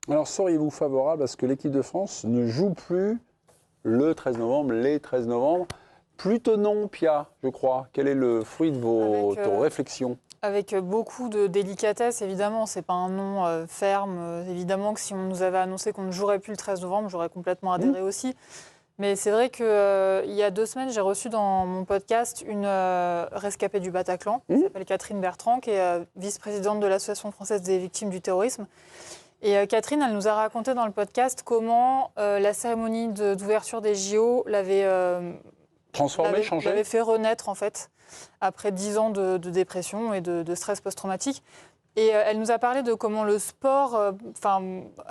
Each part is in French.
Alors, seriez-vous favorable à ce que l'équipe de France ne joue plus le 13 novembre, les 13 novembre? Plutôt non, Pia, je crois. Quel est le fruit de vos réflexions? Avec beaucoup de délicatesse, évidemment. C'est pas un non ferme. Évidemment que si on nous avait annoncé qu'on ne jouerait plus le 13 novembre, j'aurais complètement adhéré aussi. Mais c'est vrai qu'il y a 2 semaines, j'ai reçu dans mon podcast une rescapée du Bataclan, qui s'appelle Catherine Bertrand, qui est vice-présidente de l'Association française des victimes du terrorisme. Et Catherine, elle nous a raconté dans le podcast comment la cérémonie d'ouverture des JO l'avait Transformé, changé? l'avait fait renaître, en fait, après 10 ans de dépression et de stress post-traumatique. Et elle nous a parlé de comment le sport,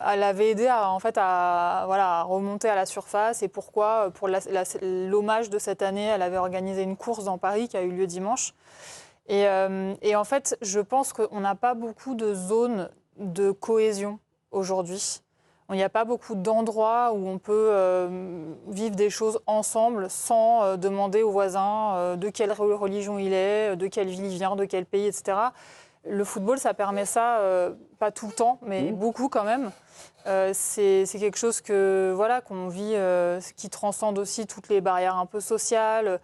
elle avait aidé à remonter à la surface et pourquoi, pour l'hommage de cette année, elle avait organisé une course dans Paris qui a eu lieu dimanche. Et en fait, je pense qu'on n'a pas beaucoup de zones de cohésion aujourd'hui. Il n'y a pas beaucoup d'endroits où on peut vivre des choses ensemble sans demander aux voisins de quelle religion il est, de quelle ville il vient, de quel pays, etc. Le football, ça permet ça, pas tout le temps, mais beaucoup quand même. C'est quelque chose qu'on vit, qui transcende aussi toutes les barrières un peu sociales.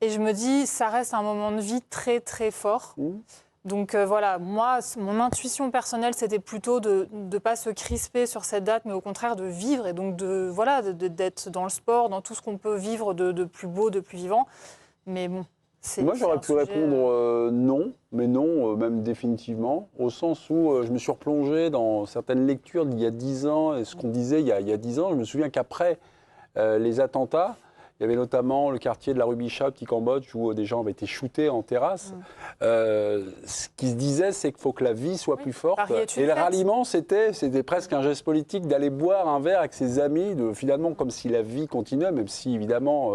Et je me dis, ça reste un moment de vie très, très fort. Donc moi, mon intuition personnelle, c'était plutôt de ne pas se crisper sur cette date, mais au contraire de vivre et donc d'être dans le sport, dans tout ce qu'on peut vivre de plus beau, de plus vivant. Mais bon. Moi, j'aurais pu répondre non, mais non, même définitivement, au sens où je me suis replongé dans certaines lectures d'il y a 10 ans, et ce qu'on disait il y a 10 ans. Je me souviens qu'après les attentats, il y avait notamment le quartier de la rue Bichat, petit Cambodge, où des gens avaient été shootés en terrasse. Ce qui se disait, c'est qu'il faut que la vie soit plus forte. Et le ralliement, c'était presque un geste politique d'aller boire un verre avec ses amis, finalement comme si la vie continuait, même si évidemment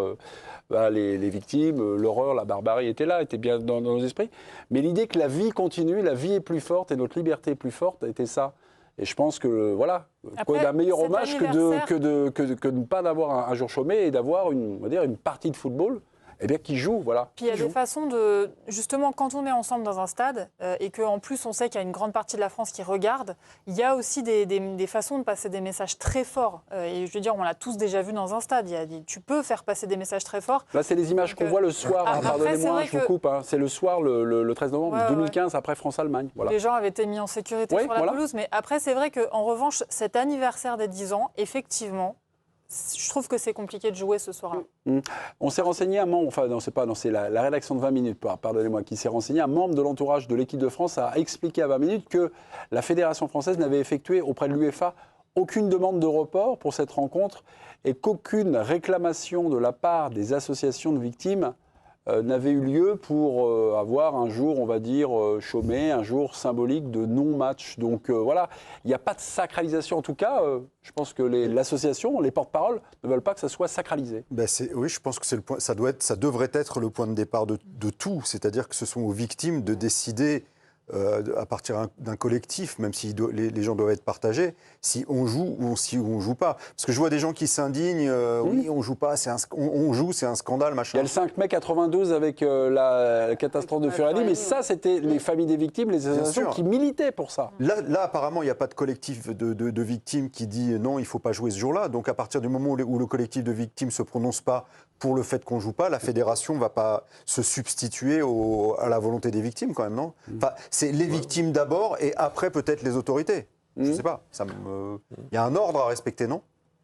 les victimes, l'horreur, la barbarie étaient là, étaient bien dans nos esprits. Mais l'idée que la vie continue, la vie est plus forte et notre liberté est plus forte, était ça. Et je pense que, quoi d'un meilleur hommage que de ne pas d'avoir un jour chômé et d'avoir une partie de football qui joue, voilà. Puis il y a des façons de... Justement, quand on est ensemble dans un stade et qu'en plus on sait qu'il y a une grande partie de la France qui regarde, il y a aussi des façons de passer des messages très forts. Et je veux dire, on l'a tous déjà vu dans un stade. Tu peux faire passer des messages très forts. Là, c'est les images qu'on voit le soir. Pardonnez-moi, je vous coupe. C'est le soir, le 13 novembre 2015, après France-Allemagne. Voilà. Les gens avaient été mis en sécurité sur la pelouse. Mais après, c'est vrai qu'en revanche, cet anniversaire des 10 ans, effectivement... Je trouve que c'est compliqué de jouer ce soir-là. On s'est renseigné à un membre, c'est la rédaction de 20 minutes, pardonnez-moi, qui s'est renseigné, un membre de l'entourage de l'équipe de France a expliqué à 20 minutes que la Fédération française n'avait effectué auprès de l'UEFA aucune demande de report pour cette rencontre et qu'aucune réclamation de la part des associations de victimes n'avait eu lieu pour avoir un jour, on va dire, chômé, un jour symbolique de non-match. Donc il n'y a pas de sacralisation. En tout cas, je pense que l'association, les porte-paroles, ne veulent pas que ça soit sacralisé. Oui, je pense que ça devrait être le point de départ de tout. C'est-à-dire que ce sont aux victimes de décider à partir d'un collectif, même si les gens doivent être partagés, si on joue ou si on joue pas. Parce que je vois des gens qui s'indignent, oui, on joue pas, on joue, c'est un scandale, machin. Il y a le 5 mai 92 avec la catastrophe de Furiani, mais ça, c'était les familles des victimes, les associations qui militaient pour ça. Là apparemment, il n'y a pas de collectif de victimes qui dit non, il ne faut pas jouer ce jour-là. Donc à partir du moment où le collectif de victimes ne se prononce pas pour le fait qu'on ne joue pas, la fédération ne va pas se substituer à la volonté des victimes quand même, non? Enfin, c'est les victimes d'abord et après peut-être les autorités. Je ne sais pas. Il y a un ordre à respecter, non?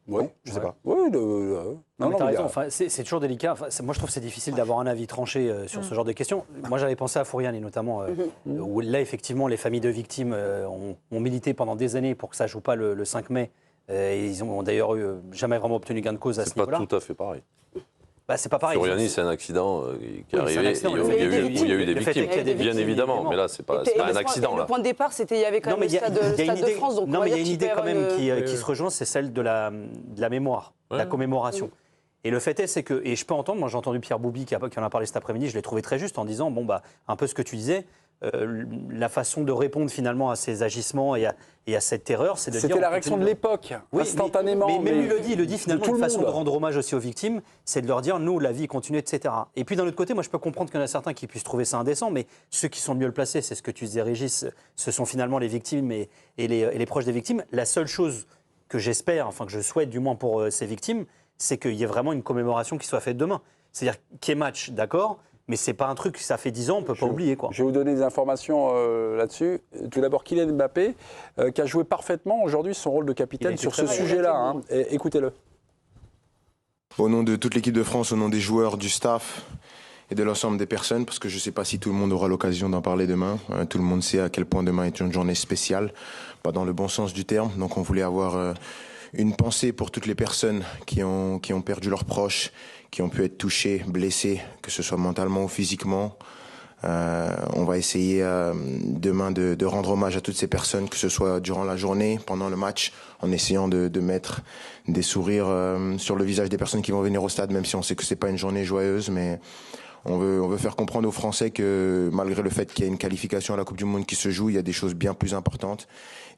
Oui, je ne sais pas. Oui, non, mais t'as raison. Enfin, c'est toujours délicat. Enfin, moi, je trouve que c'est difficile d'avoir un avis tranché sur ce genre de questions. Moi, j'avais pensé à Furiani, notamment, où là, effectivement, les familles de victimes ont milité pendant des années pour que ça ne joue pas le 5 mai. Ils ont d'ailleurs jamais vraiment obtenu gain de cause à ce niveau-là. C'est pas tout à fait pareil. C'est pas pareil. Furiani, c'est un accident qui est arrivé où il y a eu des victimes, bien évidemment. Mais là, c'est pas un accident. Le point de départ, c'était il y avait quand même le Stade de France. Non, mais il y a une idée quand même qui se rejoint, c'est celle de la mémoire, la commémoration. Et le fait est, c'est que, et je peux entendre, moi j'ai entendu Pierre Boubi qui en a parlé cet après-midi, je l'ai trouvé très juste en disant, un peu ce que tu disais, la façon de répondre finalement à ces agissements et à cette terreur, c'est de dire... C'était la réaction de l'époque, instantanément. Mais même il le dit finalement, une façon de rendre hommage aussi aux victimes, c'est de leur dire, nous, la vie continue, etc. Et puis d'un autre côté, moi je peux comprendre qu'il y en a certains qui puissent trouver ça indécent, mais ceux qui sont mieux le placés, c'est ce que tu disais Régis, ce sont finalement les victimes et les proches des victimes. La seule chose que j'espère, enfin que je souhaite du moins pour ces victimes, c'est qu'il y ait vraiment une commémoration qui soit faite demain. C'est-à-dire qu'il y ait match, d'accord, mais c'est pas un truc, ça fait 10 ans, on peut pas oublier, quoi. Je vais vous donner des informations là-dessus. Tout d'abord, Kylian Mbappé, qui a joué parfaitement aujourd'hui son rôle de capitaine sur ce sujet-là. Écoutez-le. Au nom de toute l'équipe de France, au nom des joueurs, du staff et de l'ensemble des personnes, parce que je ne sais pas si tout le monde aura l'occasion d'en parler demain. Tout le monde sait à quel point demain est une journée spéciale, pas dans le bon sens du terme. Donc on voulait avoir une pensée pour toutes les personnes qui ont perdu leurs proches, qui ont pu être touchés, blessés, que ce soit mentalement ou physiquement. On va essayer demain de rendre hommage à toutes ces personnes, que ce soit durant la journée, pendant le match, en essayant de mettre des sourires sur le visage des personnes qui vont venir au stade, même si on sait que c'est pas une journée joyeuse, mais on veut faire comprendre aux Français que malgré le fait qu'il y ait une qualification à la Coupe du Monde qui se joue, il y a des choses bien plus importantes.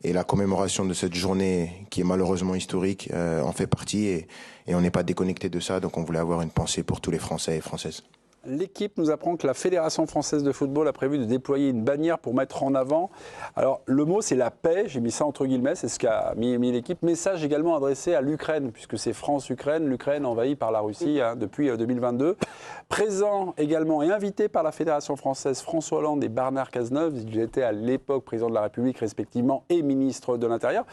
Et la commémoration de cette journée, qui est malheureusement historique, en fait partie. Et on n'est pas déconnecté de ça. Donc on voulait avoir une pensée pour tous les Français et Françaises. L'équipe nous apprend que la Fédération française de football a prévu de déployer une bannière pour mettre en avant. Alors, le mot, c'est la paix. J'ai mis ça entre guillemets. C'est ce qu'a mis l'équipe. Message également adressé à l'Ukraine, puisque c'est France-Ukraine. L'Ukraine envahie par la Russie depuis 2022. Présent également et invité par la Fédération française, François Hollande et Bernard Cazeneuve. Ils étaient à l'époque président de la République, respectivement, et ministre de l'Intérieur.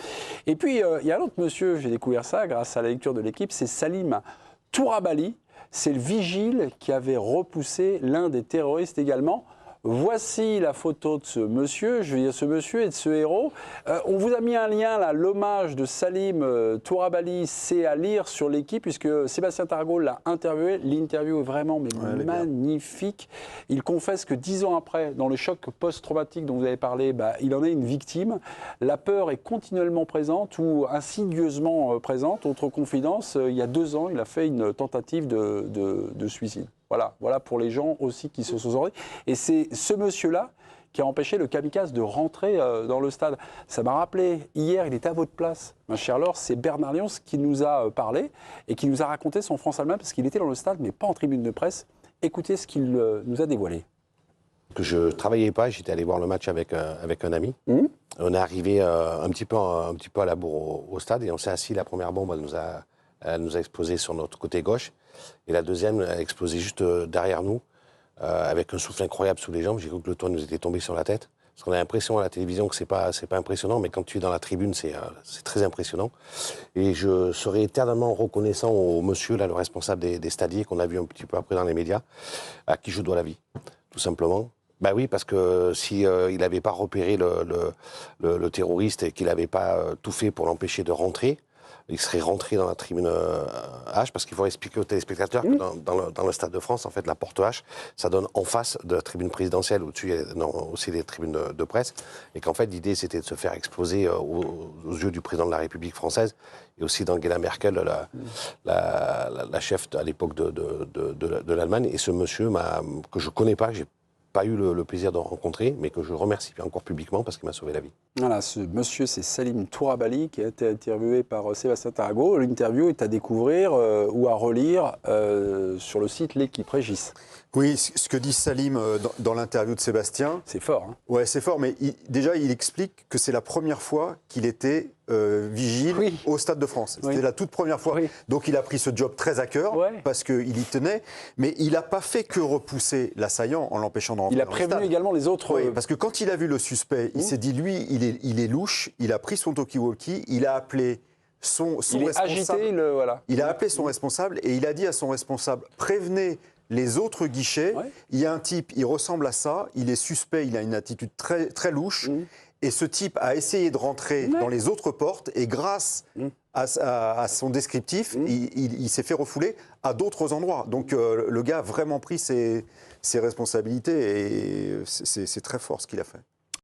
Et puis, il y a un autre monsieur, j'ai découvert ça grâce à la lecture de l'équipe, c'est Salim Tourabali. C'est le vigile qui avait repoussé l'un des terroristes également. Voici la photo de ce monsieur, je veux dire ce monsieur et de ce héros. On vous a mis un lien là, l'hommage de Salim Tourabali, c'est à lire sur l'équipe puisque Sébastien Tarago l'a interviewé. L'interview est vraiment magnifique. Il confesse que 10 ans après, dans le choc post-traumatique dont vous avez parlé, il en est une victime. La peur est continuellement présente ou insidieusement présente. Autre confidence, il y a 2 ans, il a fait une tentative de suicide. Voilà pour les gens aussi qui se sont sortis. Et c'est ce monsieur-là qui a empêché le kamikaze de rentrer dans le stade. Ça m'a rappelé, hier, il était à votre place, ma chère Laure, c'est Bernard Lyons qui nous a parlé et qui nous a raconté son France-Allemagne parce qu'il était dans le stade, mais pas en tribune de presse. Écoutez ce qu'il nous a dévoilé. Que je ne travaillais pas, j'étais allé voir le match avec un ami. On est arrivé un petit peu à la bourre au stade et on s'est assis. La première bombe, elle nous a explosé sur notre côté gauche. Et la deuxième a explosé juste derrière nous, avec un souffle incroyable sous les jambes. J'ai cru que le toit nous était tombé sur la tête. Parce qu'on a l'impression à la télévision que c'est pas impressionnant, mais quand tu es dans la tribune, c'est très impressionnant. Et je serais éternellement reconnaissant au monsieur, là, le responsable des stadiers, qu'on a vu un petit peu après dans les médias, à qui je dois la vie, tout simplement. Ben oui, parce que si il n'avait pas repéré le terroriste et qu'il n'avait pas tout fait pour l'empêcher de rentrer, il serait rentré dans la tribune H, parce qu'il faut expliquer aux téléspectateurs que dans le Stade de France, en fait, la porte H, ça donne en face de la tribune présidentielle, au-dessus, il y a aussi les tribunes de presse, et qu'en fait, l'idée, c'était de se faire exploser aux yeux du président de la République française, et aussi d'Angela Merkel, la chef à l'époque de l'Allemagne. Et ce monsieur, que je ne connais pas, j'ai pas eu le plaisir de rencontrer, mais que je remercie encore publiquement parce qu'il m'a sauvé la vie. Voilà, ce monsieur, c'est Salim Tourabali qui a été interviewé par Sébastien Tarago. L'interview est à découvrir ou à relire sur le site L'Équipe. Régis. Oui, ce que dit Salim dans l'interview de Sébastien. C'est fort. Ouais, c'est fort, mais déjà, il explique que c'est la première fois qu'il était vigile au Stade de France. C'était la toute première fois. Donc, il a pris ce job très à cœur parce qu'il y tenait, mais il n'a pas fait que repousser l'assaillant en l'empêchant de rentrer. Il a prévenu également les autres. Oui, parce que quand il a vu le suspect, il s'est dit, lui, il est louche, il a pris son talkie-walkie, il a appelé son responsable. Agité, il a appelé son responsable et il a dit à son responsable, prévenez les autres guichets. Il y a un type, il ressemble à ça, il est suspect, il a une attitude très, très louche. Et ce type a essayé de rentrer dans les autres portes et grâce à son descriptif, il s'est fait refouler à d'autres endroits. Donc le gars a vraiment pris ses responsabilités et c'est très fort ce qu'il a fait.